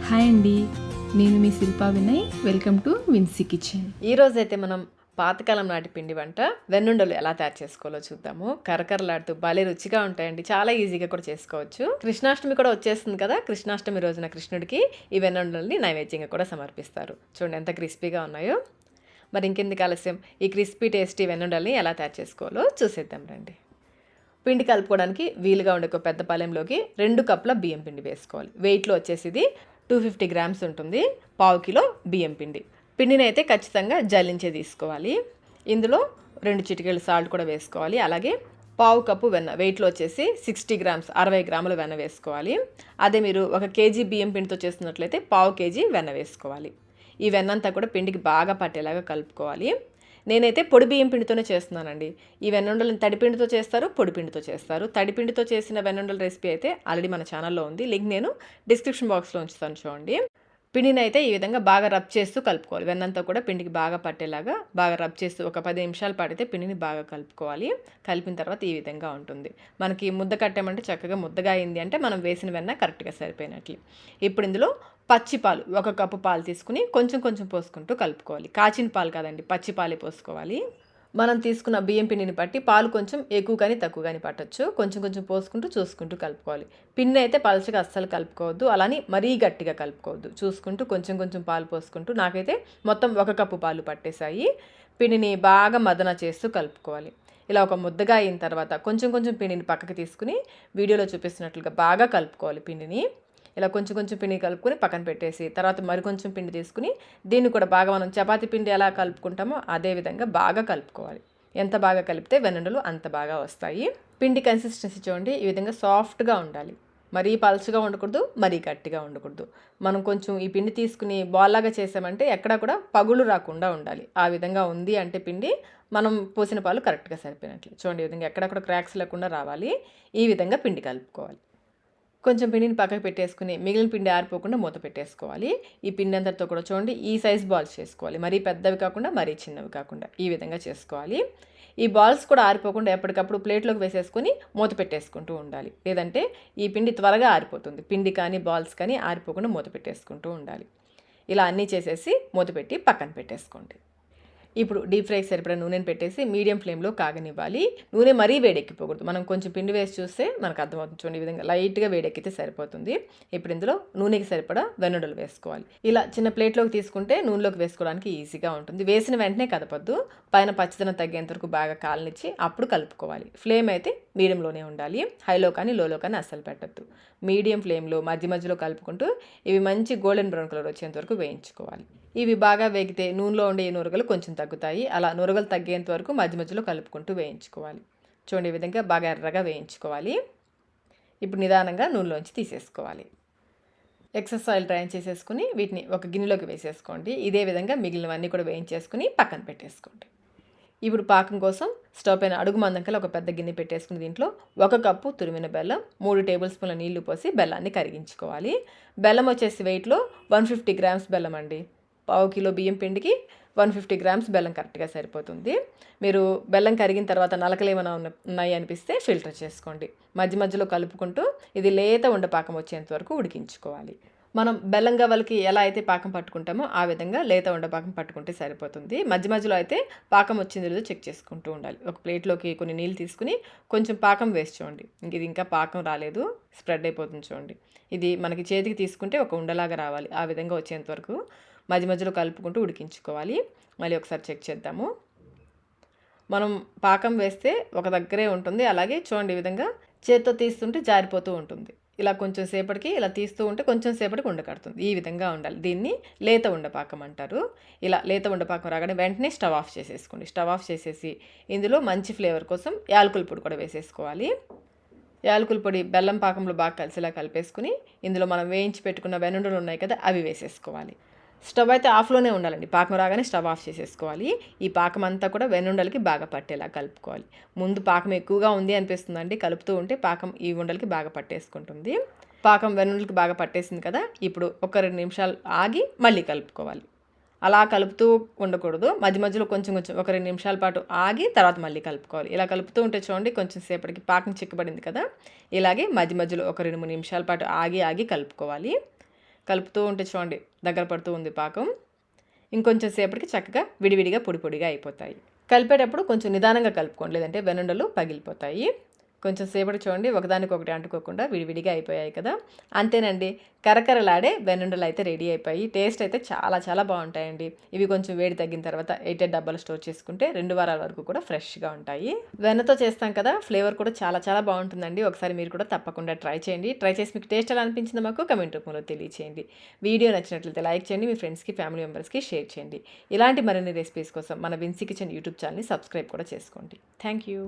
Hi అండి, నేను మీ శిల్పా వినయ్. వెల్కమ్ టు విన్సీ కిచెన్. ఈరోజైతే మనం పాతకాలం నాటి పిండి వంట వెన్నుండలు ఎలా తయారు చేసుకోవాలో చూద్దాము. కరకరలాడుతూ భలే రుచిగా ఉంటాయండి, చాలా ఈజీగా కూడా చేసుకోవచ్చు. కృష్ణాష్టమి కూడా వచ్చేస్తుంది కదా, కృష్ణాష్టమి రోజున కృష్ణుడికి ఈ వెన్నుండల్ని నైవేద్యంగా కూడా సమర్పిస్తారు. చూడండి ఎంత క్రిస్పీగా ఉన్నాయో. మరి ఇంకెందుకు ఆలస్యం, ఈ క్రిస్పీ టేస్టీ వెన్నుండల్ని ఎలా తయారు చేసుకోవాలో చూసేద్దాం రండి. పిండి కలుపుకోవడానికి వీలుగా ఉండే ఒక పెద్ద పాలెంలోకి 2 కప్పుల బియ్యం పిండి వేసుకోవాలి. వెయిట్లో వచ్చేసి ఇది 250 గ్రామ్స్ ఉంటుంది. 1/2 కిలో బియ్యం పిండి. పిండిని అయితే ఖచ్చితంగా జల్లించే తీసుకోవాలి. ఇందులో 2 చిటికెళ్ళ సాల్ట్ కూడా వేసుకోవాలి. అలాగే 1/2 కప్పు వెన్న, వెయిట్లో వచ్చేసి 60 గ్రామ్స్, 60 గ్రాముల వెన్న వేసుకోవాలి. అదే మీరు 1 కేజీ బియ్యం పిండితో చేస్తున్నట్లయితే 1/2 కేజీ వెన్న వేసుకోవాలి. ఈ వెన్నంతా కూడా పిండికి బాగా పట్టేలాగా కలుపుకోవాలి. నేనైతే పొడి బియ్యం పిండితోనే చేస్తున్నానండి. ఈ వెన్నుండలను తడిపిండితో చేస్తారు, పొడిపిండితో చేస్తారు. తడిపిండితో చేసిన వెన్నుండల రెసిపీ అయితే ఆల్రెడీ మన ఛానల్లో ఉంది, లింక్ నేను డిస్క్రిప్షన్ బాక్స్లో ఉంచుతాను చూడండి. పిండిని అయితే ఈ విధంగా బాగా రబ్ చేస్తూ కలుపుకోవాలి. వెన్నంతా కూడా పిండికి బాగా పట్టేలాగా బాగా రబ్ చేస్తూ ఒక 10 నిమిషాలు పాటితే పిండిని బాగా కలుపుకోవాలి. కలిపిన తర్వాత ఈ విధంగా ఉంటుంది. మనకి ముద్ద కట్టామంటే చక్కగా ముద్దగా అయింది అంటే మనం వేసిన వెన్న కరెక్ట్గా సరిపోయినట్లు. ఇప్పుడు ఇందులో పచ్చి పాలు 1 కప్పు పాలు తీసుకుని కొంచెం కొంచెం పోసుకుంటూ కలుపుకోవాలి. కాచిన పాలు కాదండి, పచ్చి పాలే పోసుకోవాలి. మనం తీసుకున్న బియ్యం పిండిని బట్టి పాలు కొంచెం ఎక్కువ కానీ తక్కువ కానీ పట్టొచ్చు. కొంచెం కొంచెం పోసుకుంటూ చూసుకుంటూ కలుపుకోవాలి. పిండి అయితే పలచగా అస్సలు కలుపుకోవద్దు, అలానే మరీ గట్టిగా కలుపుకోవద్దు. చూసుకుంటూ కొంచెం కొంచెం పాలు పోసుకుంటూ, నాకైతే మొత్తం 1 కప్పు పాలు పట్టేశాయి. పిండిని బాగా మదన చేస్తూ కలుపుకోవాలి. ఇలా ఒక ముద్దగా అయిన తర్వాత కొంచెం కొంచెం పిండిని పక్కకి తీసుకుని వీడియోలో చూపిస్తున్నట్లుగా బాగా కలుపుకోవాలి. పిండిని ఇలా కొంచెం కొంచెం పిండి కలుపుకొని పక్కన పెట్టేసి తర్వాత మరి కొంచెం పిండి తీసుకుని దీన్ని కూడా బాగా మనం చపాతీ పిండి ఎలా కలుపుకుంటామో అదే విధంగా బాగా కలుపుకోవాలి. ఎంత బాగా కలిపితే వెన్నుండలు అంత బాగా వస్తాయి. పిండి కన్సిస్టెన్సీ చూడండి, ఈ విధంగా సాఫ్ట్గా ఉండాలి. మరీ పలుచగా ఉండకూడదు, మరీ గట్టిగా ఉండకూడదు. మనం కొంచెం ఈ పిండి తీసుకుని బాల్లాగా చేసామంటే ఎక్కడా కూడా పగులు రాకుండా ఉండాలి. ఆ విధంగా ఉంది అంటే పిండి మనం పోసిన పాలు కరెక్ట్గా సరిపోయినట్లు. చూడండి, ఈ విధంగా ఎక్కడక్కడ క్రాక్స్ లేకుండా రావాలి. ఈ విధంగా పిండి కలుపుకోవాలి. కొంచెం పిండిని పక్కకు పెట్టేసుకుని మిగిలిన పిండి ఆరిపోకుండా మూత పెట్టేసుకోవాలి. ఈ పిండి అంతటితో కూడా చూడండి ఈ సైజ్ బాల్స్ చేసుకోవాలి. మరీ పెద్దవి కాకుండా మరీ చిన్నవి కాకుండా ఈ విధంగా చేసుకోవాలి. ఈ బాల్స్ కూడా ఆరిపోకుండా ఎప్పటికప్పుడు ప్లేట్లోకి వేసేసుకొని మూత పెట్టేసుకుంటూ ఉండాలి. లేదంటే ఈ పిండి త్వరగా ఆరిపోతుంది. పిండి కానీ బాల్స్ కానీ ఆరిపోకుండా మూత పెట్టేసుకుంటూ ఉండాలి. ఇలా అన్నీ చేసేసి మూత పెట్టి పక్కన పెట్టేసుకోండి. ఇప్పుడు డీప్ ఫ్రైకి సరిపడా నూనెని పెట్టేసి మీడియం ఫ్లేమ్లో కాగనివ్వాలి. నూనె మరీ వేడెక్కిపోకూడదు. మనం కొంచెం పిండి వేసి చూస్తే మనకు అర్థమవుతుంది. చూడండి, ఈ విధంగా లైట్గా వేడెక్కితే సరిపోతుంది. ఇప్పుడు ఇందులో నూనెకి సరిపడా వెన్నుండలు వేసుకోవాలి. ఇలా చిన్న ప్లేట్లోకి తీసుకుంటే నూనెలోకి వేసుకోవడానికి ఈజీగా ఉంటుంది. వేసిన వెంటనే కదపద్దు, పైన పచ్చిదనం తగ్గేంత వరకు బాగా కాలనిచ్చి అప్పుడు కలుపుకోవాలి. ఫ్లేమ్ అయితే మీడియంలోనే ఉండాలి, హైలో కానీ లోలో కానీ అస్సలు పెట్టద్దు. మీడియం ఫ్లేమ్లో మధ్య మధ్యలో కలుపుకుంటూ ఇవి మంచి గోల్డెన్ బ్రౌన్ కలర్ వచ్చేంత వరకు వేయించుకోవాలి. ఇవి బాగా వేగితే నూనెలో ఉండే నురగలు కొంచెం తగ్గుతాయి. అలా నురగలు తగ్గేంత వరకు మధ్య మధ్యలో కలుపుకుంటూ వేయించుకోవాలి. చూడండి, ఈ విధంగా బాగా ఎర్రగా వేయించుకోవాలి. ఇప్పుడు నిదానంగా నూనెలోంచి తీసేసుకోవాలి. ఎక్సెస్ ఆయిల్ డ్రైన్ చేసేసుకుని వీటిని ఒక గిన్నెలోకి వేసేసుకోండి. ఇదే విధంగా మిగిలినవన్నీ కూడా వేయించేసుకుని పక్కన పెట్టేసుకోండి. ఇప్పుడు పాకం కోసం స్టవ్ పైన అడుగు మందంకల ఒక పెద్ద గిన్నె పెట్టేసుకుని దీంట్లో 1 కప్పు తురిమిన బెల్లం, 3 టేబుల్ స్పూన్ల నీళ్లు పోసి బెల్లాన్ని కరిగించుకోవాలి. బెల్లం వచ్చేసి వెయిట్లో 150 గ్రామ్స్ బెల్లం అండి. 1/2 కిలో బియ్యం పిండికి 150 గ్రామ్స్ బెల్లం కరెక్ట్గా సరిపోతుంది. మీరు బెల్లం కరిగిన తర్వాత నలకలు ఏమైనా ఉన్నాయి అనిపిస్తే ఫిల్టర్ చేసుకోండి. మధ్య మధ్యలో కలుపుకుంటూ ఇది లేత ఉండపాకం వచ్చేంత వరకు ఉడికించుకోవాలి. మనం బెల్లం గవ్వలకి ఎలా అయితే పాకం పట్టుకుంటామో ఆ విధంగా లేత ఉండపాకం పట్టుకుంటే సరిపోతుంది. మధ్య మధ్యలో అయితే పాకం వచ్చిందో లేదో చెక్ చేసుకుంటూ ఉండాలి. ఒక ప్లేట్లోకి కొన్ని నీళ్ళు తీసుకుని కొంచెం పాకం వేసి చూడండి. ఇది ఇంకా పాకం రాలేదు, స్ప్రెడ్ అయిపోతుంది చూడండి. ఇది మనకి చేతికి తీసుకుంటే ఒక ఉండలాగా రావాలి. ఆ విధంగా వచ్చేంత వరకు మధ్య మధ్యలో కలుపుకుంటూ ఉడికించుకోవాలి. మళ్ళీ ఒకసారి చెక్ చేద్దాము. మనం పాకం వేస్తే ఒక దగ్గరే ఉంటుంది. అలాగే చూడండి, ఈ విధంగా చేత్తో తీస్తుంటే జారిపోతూ ఉంటుంది. ఇలా కొంచెం సేపటికి ఇలా తీస్తూ ఉంటే కొంచెం సేపటికి ఉండకడుతుంది. ఈ విధంగా ఉండాలి. దీన్ని లేత ఉండపాకం అంటారు. ఇలా లేత ఉండపాకం రాగానే వెంటనే స్టవ్ ఆఫ్ చేసేసుకోండి. స్టవ్ ఆఫ్ చేసేసి ఇందులో మంచి ఫ్లేవర్ కోసం యాలకుల పొడి కూడా వేసేసుకోవాలి. యాలకుల పొడి బెల్లం పాకంలో బాగా కలిసేలా కలిపేసుకుని ఇందులో మనం వేయించి పెట్టుకున్న వెన్నుండలు ఉన్నాయి కదా, అవి వేసేసుకోవాలి. స్టవ్ అయితే ఆఫ్లోనే ఉండాలండి. పాకం రాగానే స్టవ్ ఆఫ్ చేసేసుకోవాలి. ఈ పాకం అంతా కూడా వెన్నుండలకి బాగా పట్టేలా కలుపుకోవాలి. ముందు పాకం ఎక్కువగా ఉంది అనిపిస్తుందండి, కలుపుతూ ఉంటే పాకం ఈ ఉండలకి బాగా పట్టేసుకుంటుంది. పాకం వెన్నుండలకి బాగా పట్టేసింది కదా, ఇప్పుడు ఒక 2 నిమిషాలు ఆగి మళ్ళీ కలుపుకోవాలి. అలా కలుపుతూ ఉండకూడదు, మధ్య మధ్యలో కొంచెం కొంచెం ఒక 2 నిమిషాల పాటు ఆగి తర్వాత మళ్ళీ కలుపుకోవాలి. ఇలా కలుపుతూ ఉంటే చూడండి కొంచెం సేపటికి పాకం చిక్కబడింది కదా, ఇలాగే మధ్య మధ్యలో ఒక 2-3 నిమిషాల పాటు ఆగి కలుపుకోవాలి. కలుపుతూ ఉంటే చూడండి దగ్గర పడుతూ ఉంది పాకం. ఇంకొంచెం సేపటికి చక్కగా విడివిడిగా పొడి పొడిగా అయిపోతాయి. కలిపేటప్పుడు కొంచెం నిదానంగా కలుపుకోండి, లేదంటే వెన్నుండలు పగిలిపోతాయి. కొంచెం సేపటి చూడండి ఒకదానికొకటి అంటుకోకుండా విడివిడిగా అయిపోయాయి కదా. అంతేనండి, కరకరలాడే వెన్నుండలు అయితే రెడీ అయిపోయి. టేస్ట్ అయితే చాలా చాలా బాగుంటాయండి. ఇవి కొంచెం వేడి తగ్గిన తర్వాత ఎయిటెడ్ డబ్బాలు స్టోర్ చేసుకుంటే 2 వారాల వరకు కూడా ఫ్రెష్గా ఉంటాయి. వెన్నతో చేస్తాం కదా, ఫ్లేవర్ కూడా చాలా చాలా బాగుంటుందండి. ఒకసారి మీరు కూడా తప్పకుండా ట్రై చేయండి. ట్రై చేసి మీకు టేస్ట్ ఎలా అనిపించిందో మాకు కమెంట్ రూపంలో తెలియచేయండి. వీడియో నచ్చినట్లయితే లైక్ చేయండి, మీ ఫ్రెండ్స్కి ఫ్యామిలీ మెంబర్స్కి షేర్ చేయండి. ఇలాంటి మరిన్ని రెసిపీస్ కోసం మన విన్సీ కిచెన్ యూట్యూబ్ ఛానల్ని సబ్స్క్రైబ్ కూడా చేసుకోండి. Thank you.